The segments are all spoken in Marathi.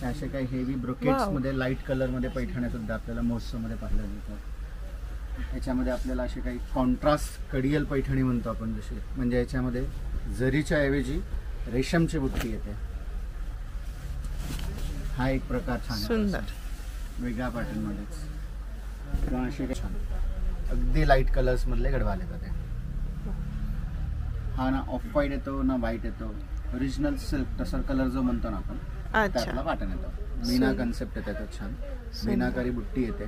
असे काही हेवी ब्रोकेट्स मध्ये लाईट कलर मध्ये पैठण्या सुद्धा आपल्याला महोत्सव मध्ये पाहायला मिळतात। याच्यामध्ये आपल्याला असे काही कॉन्ट्रास्ट कडियल पैठणी म्हणतो आपण, जसे म्हणजे याच्यामध्ये जरीच्या ऐवजी रेशमची बुट्टी येते। हा एक प्रकार छान सुंदर वेगळ्या पॅटर्न मध्येच किंवा असे काही छान अगदी लाईट कलर्स मधले गडवाल येतात। हा ना ऑफ व्हाईट येतो ना व्हाईट येतो, ओरिजिनल सिल्क टसर कलर जो म्हणतो ना आपण त्यातला पॅटर्न येतो। मीना कन्सेप्ट येते त्यात छान, मीनाकारी बुट्टी येते।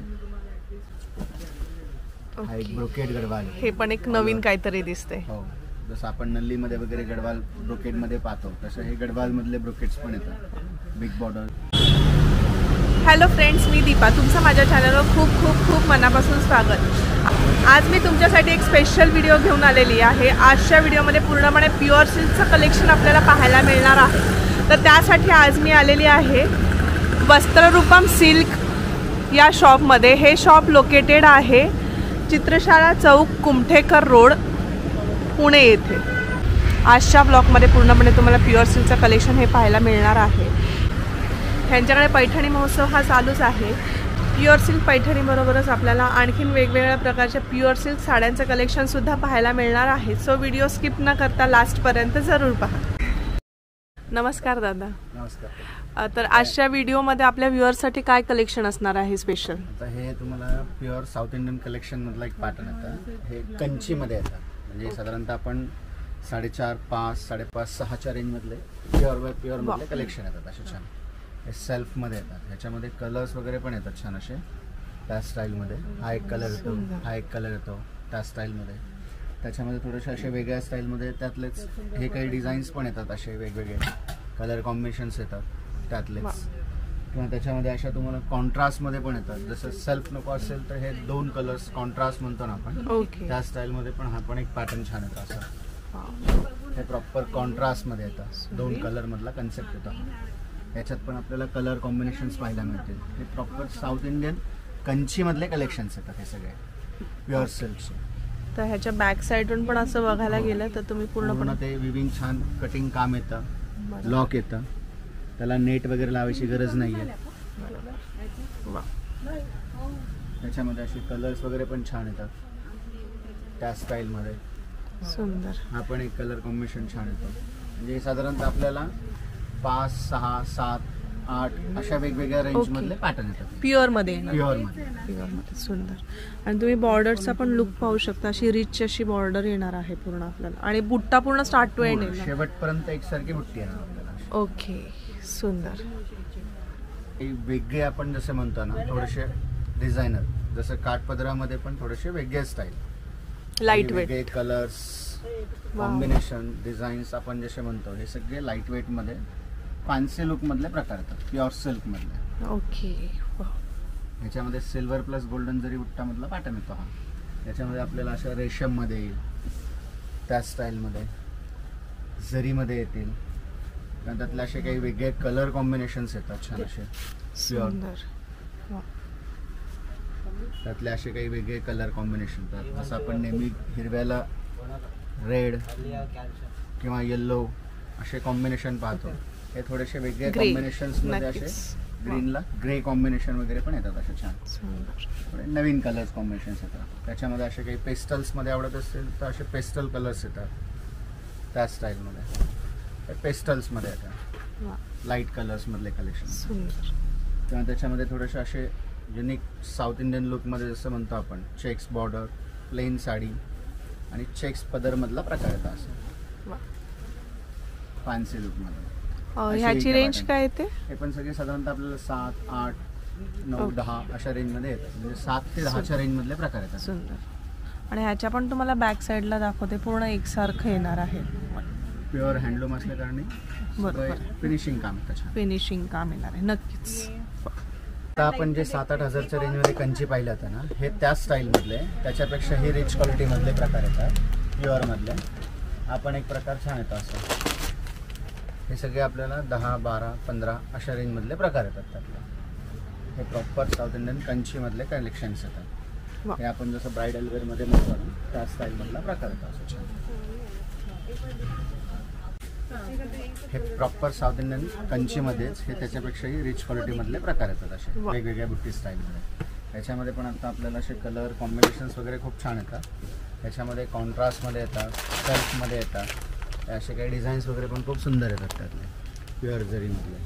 हा एक ब्रोकेड गडवाल, हे पण एक नवीन काहीतरी दिसते। हो, जसं आपण नल्ली मध्ये वगैरे गडवाल ब्रोकेड मध्ये पाहतो तसं हे गडवाल मधले ब्रोकेड्स पण येतात, बिग बॉर्डर। हॅलो फ्रेंड्स, मी दीपा, तुमचं माझ्या चॅनलवर खूप खूप खूप मनापासून स्वागत। आज मी तुमच्यासाठी एक स्पेशल व्हिडिओ घेऊन आलेली आहे। आजच्या व्हिडिओमध्ये पूर्णपणे प्युअर सिल्कचं कलेक्शन आपल्याला पाहायला मिळणार आहे। तर त्यासाठी आज मी आलेली आहे वस्त्ररूपम सिल्क या शॉपमध्ये। हे शॉप लोकेटेड आहे चित्रशाळा चौक, कुमठेकर रोड, पुणे येथे। आजच्या ब्लॉगमध्ये पूर्णपणे तुम्हाला प्युअर सिल्कचं कलेक्शन हे पाहायला मिळणार आहे। ह्यांच्याकडे पैठणी महोत्सव हा चालूच आहे। प्युअर सिल्क पैठणीबरोबरच आपल्याला आणखीन वेगवेगळ्या प्रकारच्या प्युअर सिल्क साड्यांचं कलेक्शनसुद्धा पाहायला मिळणार आहे। सो व्हिडिओ स्किप न करता लास्टपर्यंत जरूर पहा। नमस्कार दादा। नमस्कार। तर आजच्या व्हिडिओमध्ये आपल्या व्ह्युअर्ससाठी काय कलेक्शन असणार आहे स्पेशल? आता हे तुम्हाला प्युअर साऊथ इंडियन कलेक्शन मधला एक पॅटर्न येतं। हे कंचीमध्ये येतात, म्हणजे साधारणतः आपण 4.5, 5, 5.5, 6च्या रेंजमधले प्युअर मधले कलेक्शन येतात असे छान। हे सेल्फमध्ये येतात, ह्याच्यामध्ये कलर्स वगैरे पण येतात छान असे त्या स्टाईलमध्ये। हा एक कलर येतो, हा एक कलर येतो त्या स्टाईलमध्ये। त्याच्यामध्ये थोडेसे असे वेगळ्या स्टाईलमध्ये त्यातलेच हे काही डिझाईन्स पण येतात, असे वेगवेगळे कलर कॉम्बिनेशन्स येतात त्यातलेच। किंवा त्याच्यामध्ये अशा तुम्हाला कॉन्ट्रास्टमध्ये पण येतात, जसं सेल्फ नको असेल तर हे 2 कलर्स कॉन्ट्रास्ट म्हणतो ना आपण, त्या स्टाईलमध्ये पण हा पण एक पॅटर्न छान येतो असं। हे प्रॉपर कॉन्ट्रास्टमध्ये येतं, 2 कलर मधला कन्सेप्ट येतो। याच्यात पण आपल्याला कलर कॉम्बिनेशन्स पाहायला मिळतील। हे प्रॉपर साऊथ इंडियन कंचीमधले कलेक्शन्स येतात हे सगळे प्युअर सिल्कचे। तर ह्याच्या बॅक साईडून पण असं बघायला गेलं तर तुम्ही पूर्ण ते विविंग छान कटिंग काम येतं, लॉक येतं, त्याला नेट वगैरे लावायची गरज नाही आहे। त्याच्यामध्ये असे कलर्स वगैरे पण छान येतात त्या स्टाईलमध्ये। सुंदर। हा पण एक कलर कॉम्बिनेशन छान येतो, म्हणजे साधारणतः आपल्याला 5, 6, 7, 8 अशा वेगवेगळ्या रेंज मधले पॅटर्न येतात प्युअर मध्ये। सुंदर। आणि तुम्ही बॉर्डरचा पण लुक पाहू शकता, अशी रिच अशी बॉर्डर येणार आहे पूर्ण आपल्याला, आणि बुट्टा पूर्ण स्टार्ट टू एंड येणार, शेवटपर्यंत एकसारखी बुट्टी येणार आपल्याला। ओके, सुंदर। हे वेगळे आपण जसे म्हणतो ना थोडेसे डिझायनर, जसं काठपदरामध्ये पण थोडेसे वेगळे style, light weight colours combination designs आपण जसे म्हणतो, हे सगळे लाईट वेट मध्ये फॅन्सी लुक मधले प्रकार येतात प्युअर सिल्क मधले। ओके। ह्याच्यामध्ये सिल्वर प्लस गोल्डन जरी बुट्टा मधला पॅटर्न येतो हा। याच्यामध्ये आपल्याला अशा रेशम मध्ये येईल, त्या स्टाईलमध्ये जरीमध्ये येतील, त्यातले असे काही वेगळे कलर कॉम्बिनेशन्स येतात छान असे प्युअर। त्यातले असे काही वेगळे कलर कॉम्बिनेशन येतात, जसं आपण नेहमी हिरव्याला रेड किंवा येल्लो असे कॉम्बिनेशन पाहतो, हे थोडेसे वेगळे कॉम्बिनेशन्स मध्ये असे ग्रीनला ग्रे कॉम्बिनेशन वगैरे पण येतात असे छान, थोडे नवीन कलर्स कॉम्बिनेशन्स येतात। त्याच्यामध्ये असे काही पेस्टल्स मध्ये आवडत असेल तर असे पेस्टल कलर्स येतात त्या स्टाईलमध्ये, पेस्टल्स मध्ये येतात लाईट कलर्स मधले कलेक्शन। किंवा त्याच्यामध्ये थोडेसे असे युनिक साऊथ इंडियन लुक मध्ये जसं म्हणतो आपण, चेक्स बॉर्डर, प्लेन साडी आणि चेक्स पदर मधला प्रकार येतो असं फॅन्सी लुक मध्ये। ह्याची रेंज काय येते? हे पण सगळे साधारणतः आपल्याला 7, 8, 9, 10 अशा रेंज मध्ये येतात, म्हणजे 7 ते 10च्या रेंज मधले प्रकार येतात। सुंदर। आणि ह्याच्या पण तुम्हाला बॅक साईडला दाखवते, पूर्ण एकसारखं येणार आहे, प्युअर हँडलूम असल्या कारणे फिनिशिंग काम येतं, फिनिशिंग काम येणार आहे नक्कीच। आता आपण जे 7-8 हजारच्या रेंजमध्ये कंची पाहिलं होतं ना, हे त्याच स्टाईलमधले, त्याच्यापेक्षा हे रिच क्वालिटीमधले प्रकार येतात प्युअरमधले। आपण एक प्रकार छान येतो असं, हे सगळे आपल्याला 10, 12, 15 अशा रेंजमधले प्रकार येतात त्यातले। हे प्रॉपर साऊथ इंडियन कंचीमधले कलेक्शन्स येतात। हे आपण जसं ब्रायडल वेअरमध्ये म्हणतो ना त्या स्टाईलमधला प्रकार येतो असं छान। हे प्रॉपर साऊथ इंडियन कंचीमध्येच हे त्याच्यापेक्षाही रिच क्वालिटीमधले प्रकार येतात असे वा. वेगवेगळ्या बुट्टी स्टाईलमध्ये. याच्यामध्ये पण आता आपल्याला असे कलर कॉम्बिनेशन्स वगैरे खूप छान येतात. याच्यामध्ये कॉन्ट्रास्टमध्ये येतात, सेल्फमध्ये येतात, असे काही डिझाईन्स वगैरे पण खूप सुंदर येतात त्यातले प्युअर जरीमधले.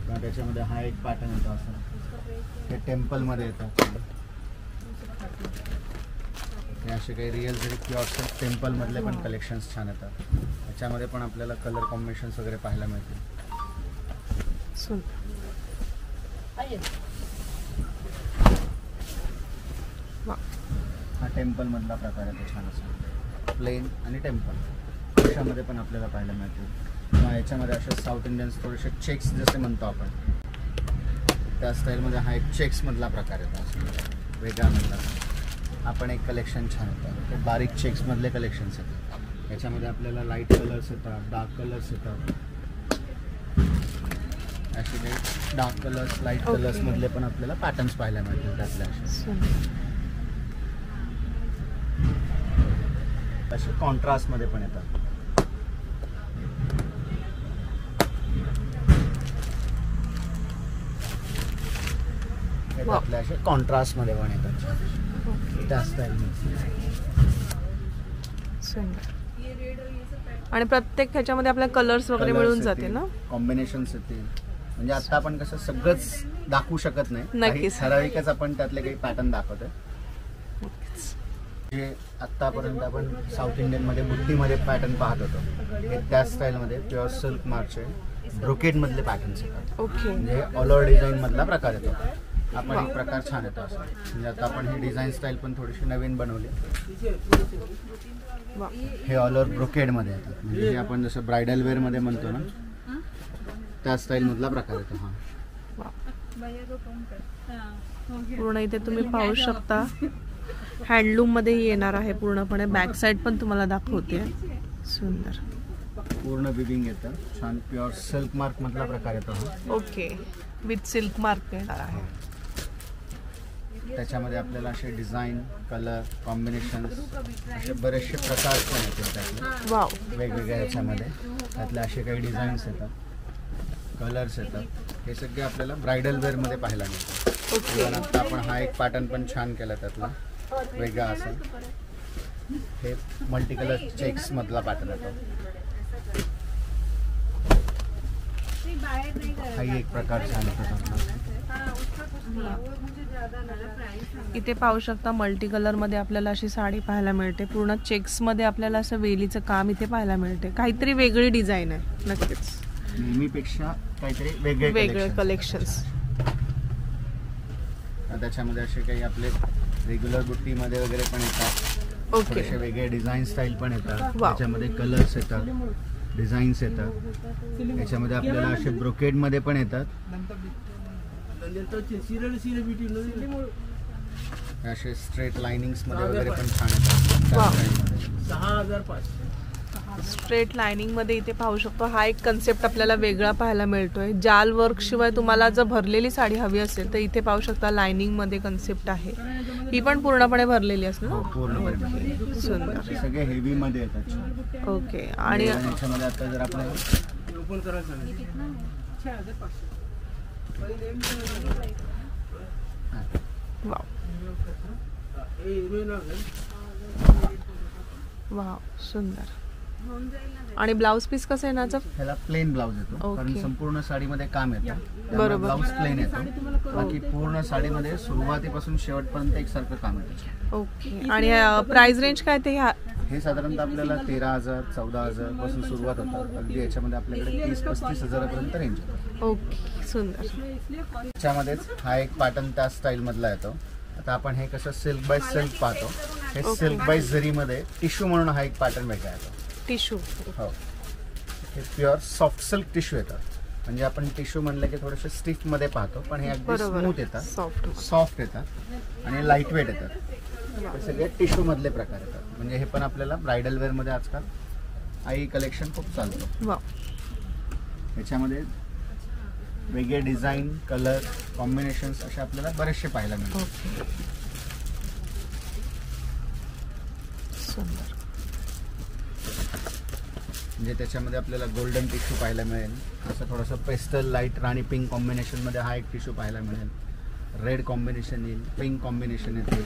किंवा त्याच्यामध्ये हा एक पॅटर्न येतो असं, हे टेम्पलमध्ये येतात. हे असे काही रिअल जरी प्युअर टेम्पलमधले पण कलेक्शन्स छान येतात. याच्यामध्ये पण आपल्याला कलर कॉम्बिनेशन्स वगैरे पाहायला मिळतील. हा टेम्पलमधला प्रकार आहे, तो छान असा प्लेन आणि टेम्पल अशामध्ये पण आपल्याला पाहायला मिळतील. किंवा याच्यामध्ये असे साऊथ इंडियन्स थोडेसे चेक्स जसे म्हणतो आपण त्या स्टाईलमध्ये हा एक चेक्समधला प्रकार येतो असं वेगळा मधला. हा पण एक कलेक्शन छान येतं. ते बारीक चेक्समधले कलेक्शन्स येतात. याच्यामध्ये आपल्याला लाईट कलर्स येतात, डार्क कलर्स येतात. असे काही डार्क कलर्स, लाईट कलर्समधले पण आपल्याला पॅटर्न्स पाहायला मिळतील त्यातले असे कॉन्ट्रास्टमध्ये पण येतात. आपल्या असे कॉन्ट्रास्टमध्ये पण येतात त्या स्टाईलमध्ये. आणि प्रत्येक ह्याच्यामध्ये आपल्याला कलर्स वगैरे मिळून जाते ना, कॉम्बिनेशन्स येतील. म्हणजे आता आपण कसं सगळंच दाखवू शकत नाही, नक्कीच. ठराविकच आपण त्यातले काही पॅटर्न दाखवतोय. जे आतापर्यंत आपण साऊथ इंडियन मध्ये बुट्टीमध्ये पॅटर्न पाहत होतो, हे त्या स्टाईलमध्ये प्युअर सिल्क मार्चचे ब्रोकेड मधले पॅटर्न्स येतात. ओके. म्हणजे ऑल ओव्हर डिझाईन मधला प्रकार येतो. आपण एक प्रकार छान येतो असं. म्हणजे आता आपण ही डिझाईन स्टाईल पण थोडीशी नवीन बनवली. हे ऑल ओव्हर ब्रोकेड मध्ये येतात. म्हणजे हे आपण जसं ब्रायडल वेअर मध्ये म्हणतो ना, त्या स्टाईल मधला प्रकार येतो. हा पूर्ण इथे तुम्ही पाहू शकता, हँडलूम मध्येही येणार आहे पूर्णपणे. बॅक साइड पण तुम्हाला दाखवते. सुंदर पूर्ण विविंग येतं छान. प्युअर सिल्क मार्क मधला प्रकार येतो हा. ओके. विथ सिल्क मार्क येणार आहे. त्याच्यामध्ये आपल्याला असे डिझाईन, कलर कॉम्बिनेशन असे बरेचसे प्रकार पण येतील त्यातले. वाव. वेगवेगळ्या याच्यामध्ये त्यातले असे काही डिझाईन्स येतात, कलर्स येतात. हे सगळे आपल्याला ब्रायडल वेअर मध्ये पाहायला मिळतात. ओके. आता आपण हा एक पॅटर्न पण छान केला त्यातला वेगळा असा. हे मल्टी कलर चेक्स मधला पॅटर्न येतो. हाही एक प्रकार छान येतो. इथे पाहू शकता मल्टी कलर मध्ये आपल्याला अशी साडी पाहायला मिळते. पूर्ण चेक्स मध्ये आपल्याला असं वेलीचं काम इथे पाहायला मिळते. काहीतरी वेगळी डिझाईन आहे. नक्कीच नेहमीपेक्षा काहीतरी वेगळे कलेक्शन्स. त्याच्यामध्ये असे काही आपले रेग्युलर बुट्टीमध्ये वगैरे पण येतात. ओके. थोडेसे वेगळे डिझाईन स्टाईल पण येतात. वाव. त्याच्यामध्ये कलर्स येतात, डिझाईन्स येतात. याच्यामध्ये आपल्याला असे ब्रोकेड मध्ये पण येतात. असे स्ट्रेट लाइनिंग्स मध्ये वगैरे पण छान येतात. स्ट्रेट लाइनिंग मध्ये इथे पाहू शकतो. हा एक कन्सेप्ट आपल्याला वेगळा पाहायला मिळतोय. जाल वर्क शिवाय तुम्हाला जर भरलेली साडी हवी असेल तर इथे पाहू शकता लाइनिंग मध्ये कन्सेप्ट आहे. ही पण पूर्णपणे भरलेली असते ना. पूर्णपणे सुंदर. सगळे हेवी मध्ये येतात. ओके. आणि याच्यामध्ये आता जर आपण वाव वाव सुंदर. आणि ब्लाउज पीस कसं आहे याचं? ह्याला प्लेन ब्लाउज येतो. ओके. कारण संपूर्ण साडीमध्ये काम येतं. बरोबर. ब्लाउज प्लेन येतो. बाकी पूर्ण साडीमध्ये सुरुवातीपासून शेवटपर्यंत एकसारखं काम येतं. ओके. आणि प्राइस रेंज काय ते? हे साधारणतः आपल्याला 13,000 14,000 पासून सुरुवात होतात. अगदी याच्यामध्ये आपल्याकडे 30-35 हजारापर्यंत रेंज येतो. ओके. सुंदर. त्याच्यामध्येच हा एक पॅटर्न त्या स्टाईल मधला येतो. आता आपण हे कसं सिल्क बाय सिल्क पाहतो, हे सिल्क बाय जरीमध्ये टिश्यू म्हणून हा एक पॅटर्न वेगळा येतो. टिश्यू. हो. हे प्युअर सॉफ्ट सिल्क टिश्यू येतात. म्हणजे आपण टिश्यू म्हणलं की थोडेसे स्टिफ मध्ये पाहतो, पण हे अगदी स्मूथ येतात, सॉफ्ट येतात आणि लाईट वेट येतात. हे सगळे टिश्यू मधले प्रकार येतात. म्हणजे हे पण आपल्याला ब्रायडल वेअर मध्ये आजकाल आई कलेक्शन खूप चालतो. याच्यामध्ये वेगळे डिझाईन, कलर कॉम्बिनेशन्स असे आपल्याला बरेचसे पाहायला मिळतात. म्हणजे त्याच्यामध्ये आपल्याला गोल्डन टिश्यू पाहायला मिळेल. असं थोडंसं पेस्टल लाईट राणी पिंक कॉम्बिनेशनमध्ये हा एक टिश्यू पाहायला मिळेल. रेड कॉम्बिनेशन येईल, पिंक कॉम्बिनेशन येते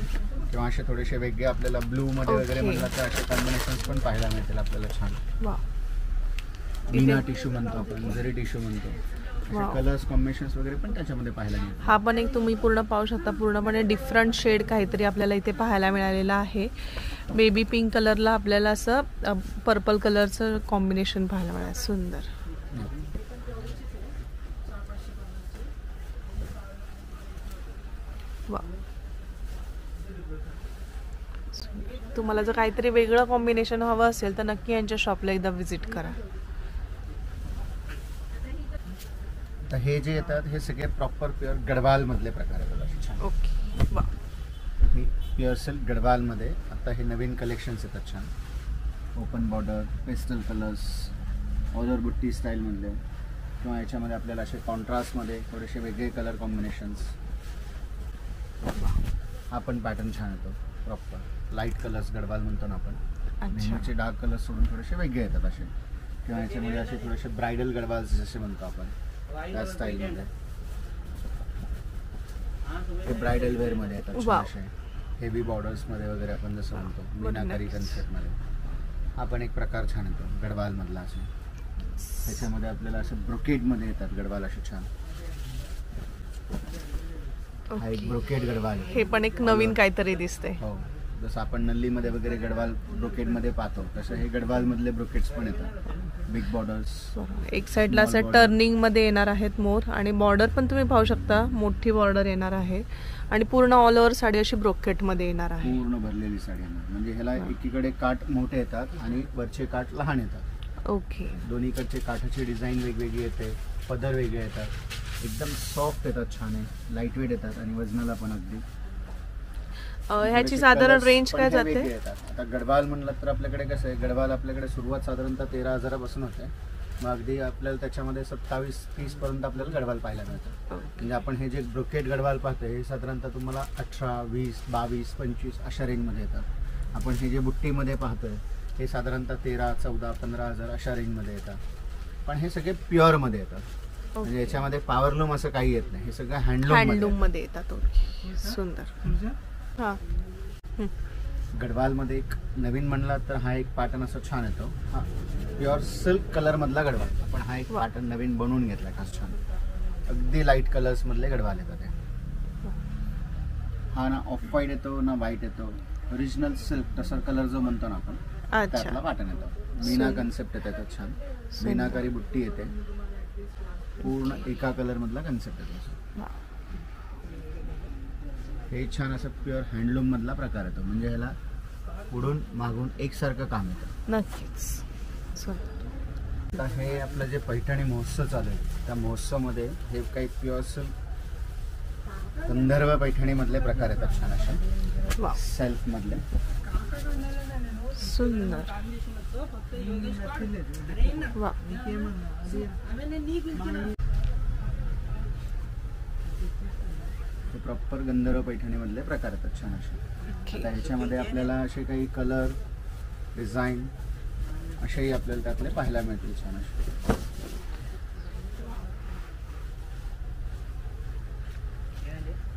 किंवा असे थोडेसे वेगळे आपल्याला ब्लूमध्ये वगैरे Okay. म्हणलं तर असे कॉम्बिनेशन्स पण पाहायला मिळतील आपल्याला छान. वा मीना टिश्यू म्हणतो आपण, जरी टिश्यू म्हणतो. Wow. असे कलर्स कॉम्बिनेशन्स वगैरे पण त्याच्यामध्ये पाहायला मिळतील. हा पण एक तुम्ही पूर्ण पाहू शकता, पूर्णपणे डिफरंट शेड काहीतरी आपल्याला इथे पाहायला मिळालेलं आहे. बेबी पिंक कलरला आपल्याला असं पर्पल कलरचं कॉम्बिनेशन पाहायला मिळालं. सुंदर. वा तुम्हाला जर काहीतरी वेगळं कॉम्बिनेशन हवं असेल तर नक्की यांच्या शॉपला एकदा व्हिजिट करा. तर हे जे येतात हे सगळे प्रॉपर प्युअर गडवाल मधले प्रकार आहेत. छान. ओके. वा हे प्युअर सिल्क गडवालमध्ये आता हे नवीन कलेक्शन्स येतात छान. Open border, pastel colours, other बुट्टी स्टाईलमधले किंवा याच्यामध्ये आपल्याला असे कॉन्ट्रास्टमध्ये थोडेसे वेगळे कलर कॉम्बिनेशन्स. हा पण पॅटर्न छान येतो. प्रॉपर लाईट कलर्स गडवाल म्हणतो ना आपण. नेहमीचे डार्क कलर्स सोडून थोडेसे वेगळे येतात असे. किंवा याच्यामध्ये असे थोडेसे ब्रायडल गडवाल्स जसे म्हणतो आपण त्या स्टाईलमध्ये. हे ब्रायडल वेअरमध्ये येतात छान असे हेवी बॉर्डर्समध्ये वगैरे आपण जसं म्हणतो मीनाकारी कन्सेप्टमध्ये. हा पण एक प्रकार छान येतो गडवालमधला. असे त्याच्यामध्ये आपल्याला असं ब्रोकेडमध्ये येतात गडवाल असे छान. हा एक ब्रोकेड गडवाल. हे पण एक नवीन काहीतरी दिसते. हो, जसं आपण नल्लीमध्ये वगैरे गडवाल ब्रोकेडमध्ये पाहतो तसं हे गडवालमधले ब्रोकेड्स पण येतात. Big borders. एक साईडला असं टर्निंग मध्ये येणार आहेत मोर आणि बॉर्डर पण तुम्ही पाहू शकता, मोठी बॉर्डर येणार आहे आणि पूर्ण ऑल ओव्हर साडी अशी ब्रोकेट मध्ये येणार आहे. पूर्ण भरलेली साडी येणार. म्हणजे ह्याला एकीकडे काठ मोठे येतात आणि वरचे काठ लहान येतात. ओके. दोन्हीकडचे काठाची डिझाईन वेगवेगळी येते, पदर वेगळे येतात, एकदम सॉफ्ट येतात, छान आहे, लाईट वेट येतात आणि वजनाला पण अगदी. ह्याची साधारण रेंज काय जाते? आता गडवाल म्हणलं तर आपल्याकडे कसं आहे, गडवाल आपल्याकडे सुरुवात साधारणतः 13,000पासून होते. मग अगदी आपल्याला त्याच्यामध्ये 27-30 पर्यंत आपल्याला गडवाल पाहायला मिळतं. म्हणजे आपण हे जे ब्रोकेट गडवाल पाहतोय हे साधारणतः तुम्हाला 18, 20, 22, 25 अशा रेंजमध्ये येतात. आपण हे जे बुट्टीमध्ये पाहतोय हे साधारणतः 13, 14, 15,000 अशा रेंजमध्ये येतात. पण हे सगळे प्युअरमध्ये येतात. म्हणजे याच्यामध्ये पॉवरलूम असं काही येत नाही. हे सगळं हँडलूम मध्ये येतात. ओके. सुंदर. हा. गडवालमध्ये एक नवीन म्हणला तर हा एक पॅटर्न असं छान येतो. हा प्युअर सिल्क कलर मधला गडवाल. आपण हा एक पॅटर्न नवीन बनवून घेतला खास छान. अगदी लाईट कलर्स मधले गडवाल येतात. हा ना ऑफ व्हाईट येतो ना व्हाईट येतो. ओरिजिनल सिल्क टसर कलर जो म्हणतो ना आपण त्यातला पॅटर्न येतो. मीना कन्सेप्ट येते त्यात छान. मीनाकारी बुट्टी येते. पूर्ण एका कलर मधला कन्सेप्ट येतो. हे छान असं प्युअर हँडलूम मधला प्रकार येतो. म्हणजे ह्याला पुढून मागून एकसारखं काम येतं. नक्कीच. आता हे आपलं जे पैठणी महोत्सव चालू आहे त्या महोत्सवमध्ये हे काही प्युअर सिल्क गंधर्व पैठणी मधले प्रकार येतात छान अशा सेल्फ मधले. सुंदर. वा. हे प्रॉपर गंधर्व पैठणी मधले प्रकार येतात छान असे. आता ह्याच्यामध्ये आपल्याला असे काही कलर डिझाईन असेही आपल्याला त्यातले पाहायला मिळतील छान असे.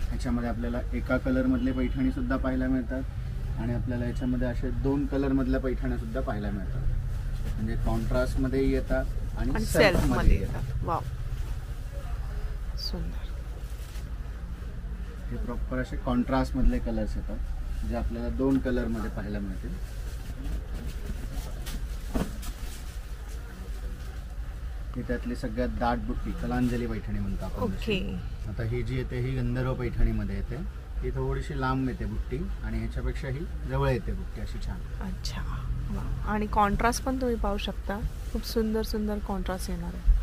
ह्याच्यामध्ये आपल्याला एका कलर मधले पैठणी सुद्धा पाहायला मिळतात आणि आपल्याला याच्यामध्ये असे 2 कलर मधल्या पैठण्या सुद्धा पाहायला मिळतात. म्हणजे कॉन्ट्रास्ट मध्ये येतात आणि सेल्फ मध्ये येतात. वाव. सुंदर. हे प्रॉपर असे कॉन्ट्रास्ट मधले कलर्स येतात जे आपल्याला 2 कलर मध्ये पाहायला मिळतील. ही त्यातली सगळ्यात दाट बुट्टी कलांजली पैठणी म्हणतो आपण. ओके. आता ही जी येते ही गंधर्व पैठणी मध्ये येते. ही थोडीशी लांब येते बुट्टी आणि ह्याच्यापेक्षा ही जवळ येते बुट्टी अशी छान. अच्छा. वा. आणि कॉन्ट्रास्ट पण तुम्ही पाहू शकता, खूप सुंदर सुंदर कॉन्ट्रास्ट येणार आहे.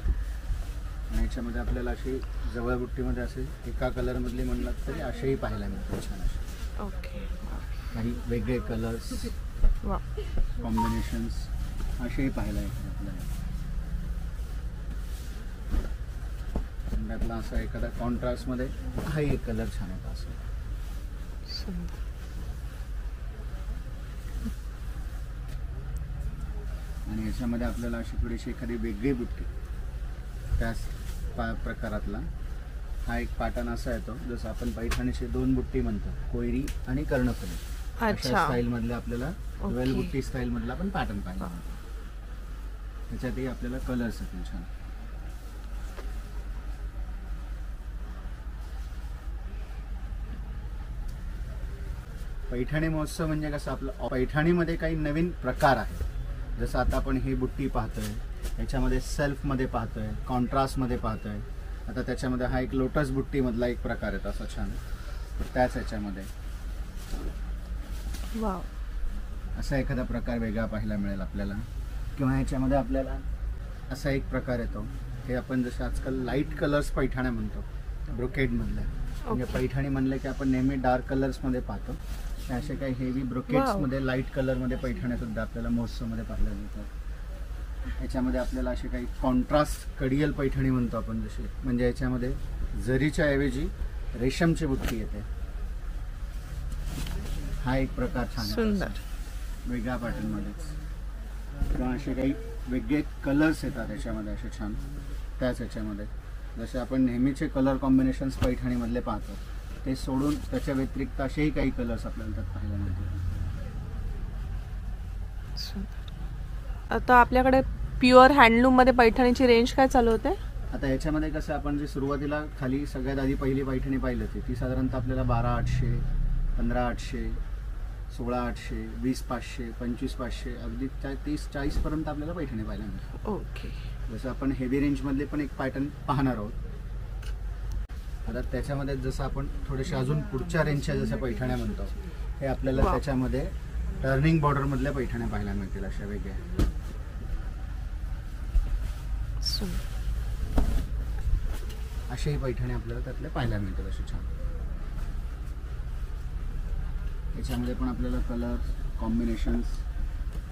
आणि याच्यामध्ये आपल्याला अशी जवळ बुट्टीमध्ये असे एका कलर मधली म्हणलात तरी असेही पाहायला मिळतात छान असे. ओके. काही वेगळे कलर्स वा. कॉम्बिनेशन्स असेही पाहायला येतात आपल्याला. त्यातला असा एखादा कॉन्ट्रास्ट मध्ये हाही एक कलर छान येतो असं. आणि आणि याच्यामध्ये आपल्याला अशी थोडीशी एखादी वेगळी बुट्टी त्याच प्रकारातला हा एक पॅटर्न असा येतो जसं आपण पैठणीचे 2 बुट्टी म्हणतो, कोयरी आणि कर्णफुली. अशा स्टाईल मधले आपल्याला वेल बुट्टी स्टाईल मधला पण पॅटर्न पाहिजे. त्याच्यातही आपल्याला कलर्स येतील छान. पैठणी महोत्सव म्हणजे कसं आपलं पैठणीमध्ये काही नवीन प्रकार आहे. जसं आता आपण ही बुट्टी पाहतोय, याच्यामध्ये सेल्फमध्ये पाहतोय, कॉन्ट्रास्टमध्ये पाहतोय. आता त्याच्यामध्ये हा एक लोटस बुट्टी मधला एक प्रकार आहे असा छान. त्याच याच्यामध्ये वाव असा एखादा प्रकार वेगळा पाहायला मिळेल आपल्याला. किंवा ह्याच्यामध्ये आपल्याला असा एक प्रकार येतो, हे आपण जसे आजकाल लाईट कलर्स पैठण्या म्हणतो ब्रोकेडमधल्या. म्हणजे पैठणी म्हणले की आपण नेहमी डार्क कलर्समध्ये पाहतो, असे काही हेवी ब्रोकेड्समध्ये लाईट कलरमध्ये पैठण्या सुद्धा आपल्याला महोत्सवमध्ये पाहायला मिळतात. याच्यामध्ये आपल्याला असे काही कॉन्ट्रास्ट कडियल पैठणी म्हणतो आपण जसे, म्हणजे याच्यामध्ये जरीच्या ऐवजी रेशमची बुट्टी येते. हा एक प्रकार छान सुंदर वेगळ्या पॅटर्नमध्येच. किंवा असे काही वेगळे कलर्स येतात याच्यामध्ये असे छान. त्याच याच्यामध्ये जसे आपण नेहमीचे कलर कॉम्बिनेशन्स पैठणीमधले पाहतो ते सोडून त्याच्या व्यतिरिक्त असेही काही कलर्स आपल्याला त्यात पाहायला मिळतात. आता आपल्याकडे प्युअर हँडलूम मध्ये पैठणीची रेंज काय चालू होते? आता याच्यामध्ये कसं आपण जे सुरुवातीला खाली सगळ्यात आधी पहिली पैठणी पाहिली होती ती साधारणतः आपल्याला 12,800, 15,800, 16,800, 20,500, 25,500 अगदी 30-40 पर्यंत आपल्याला पैठणी पाहायला मिळतात. ओके. जसं आपण हेवी रेंज मधले पण एक पॅटर्न पाहणार आहोत. आता त्याच्यामध्ये जसं आपण थोडेसे अजून पुढच्या रेंजच्या जसं पैठण्या म्हणतो हे आपल्याला त्याच्यामध्ये टर्निंग बॉर्डर मधल्या पैठण्या पाहायला मिळतील अशा वेगळ्या. अशाही पैठणी आपल्याला त्यातल्या पाहायला मिळतील असे छान. याच्यामध्ये पण आपल्याला कलर कॉम्बिनेशन्स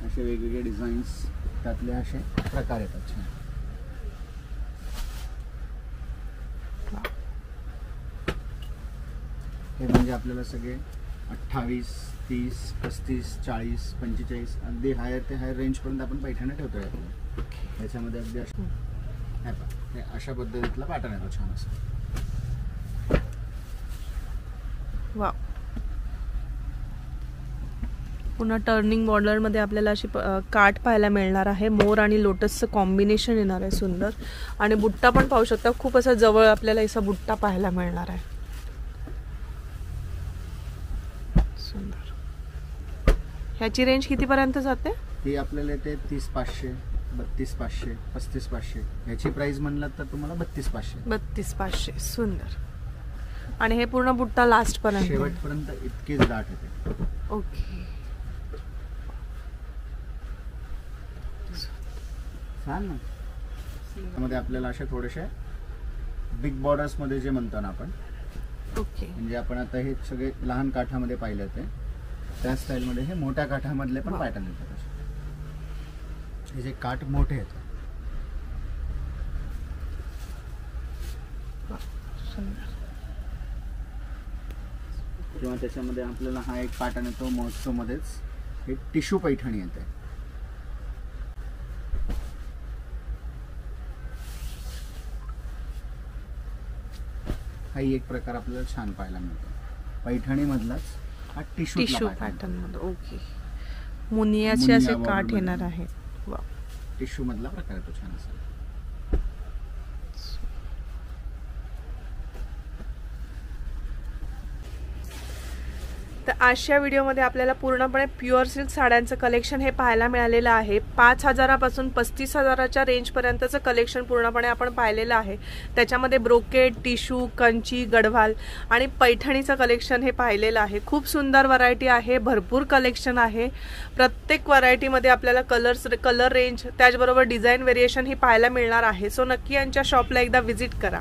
असे वेगवेगळे डिझाईन्स त्यातले असे प्रकार येतात छान. हे म्हणजे आपल्याला सगळे 28, 30, 35, 40, 45 अगदी हायर ते हायर रेंजपर्यंत आपण पैठण्या ठेवतोय. याच्यामध्ये अगदी हे अशा पद्धतीतला पॅटर्न येतो छान असं. वा पुन्हा टर्निंग बॉर्डर मध्ये आपल्याला अशी काठ पाहायला मिळणार आहे. मोर आणि लोटसचं कॉम्बिनेशन येणार आहे सुंदर. आणि बुट्टा पण पाहू शकता, खूप असा जवळ आपल्याला असा बुट्टा पाहायला मिळणार आहे सुंदर. ह्याची रेंज किती पर्यंत जाते? ती आपल्याला येते 30,500, 32,500, 35,500. ह्याची प्राइस म्हणलात तर तुम्हाला 32,500. 32,500 सुंदर. आणि हे पूर्ण बुट्टा लास्ट पर्यंत शेवटपर्यंत इतकीच दाट येते. ओके. छान ना. त्यामध्ये आपल्याला अशा थोडेसे बिग बॉर्डर्स मध्ये जे म्हणतो ना आपण, ओके, म्हणजे आपण आता हे सगळे लहान काठामध्ये पाहिले होते त्या स्टाईल मध्ये हे मोठ्या काठामधले पण पॅटर्न येतात असे. हे जे काठ मोठे येतात. किंवा त्याच्यामध्ये आपल्याला हा एक पॅटर्न येतो महोत्सव मध्येच, हे टिश्यू पैठणी येते. हाही एक प्रकार आपल्याला छान पाहायला मिळतो. पैठणी मधलाच हा टिश्यू पॅटर्न मध्ये. ओके. मुनियाचे असे काठ येणार आहे. वा टिश्यू मधला प्रकार तो छान असेल. तर आजच्या व्हिडिओमध्ये आपल्याला पूर्णपणे प्युअर सिल्क साड्यांचं कलेक्शन हे पाहायला मिळालेलं आहे. 5,000 पासून 35,000च्या रेंजपर्यंतचं कलेक्शन पूर्णपणे आपण पाहिलेलं आहे. त्याच्यामध्ये ब्रोकेड, टिश्यू, कंची, गडवाल आणि पैठणीचं कलेक्शन हे पाहिलेलं आहे. खूप सुंदर व्हरायटी आहे, भरपूर कलेक्शन आहे. प्रत्येक व्हरायटीमध्ये आपल्याला कलर रेंज त्याचबरोबर डिझाईन व्हेरिएशन ही पाहायला मिळणार आहे. सो नक्की यांच्या शॉपला एकदा व्हिजिट करा.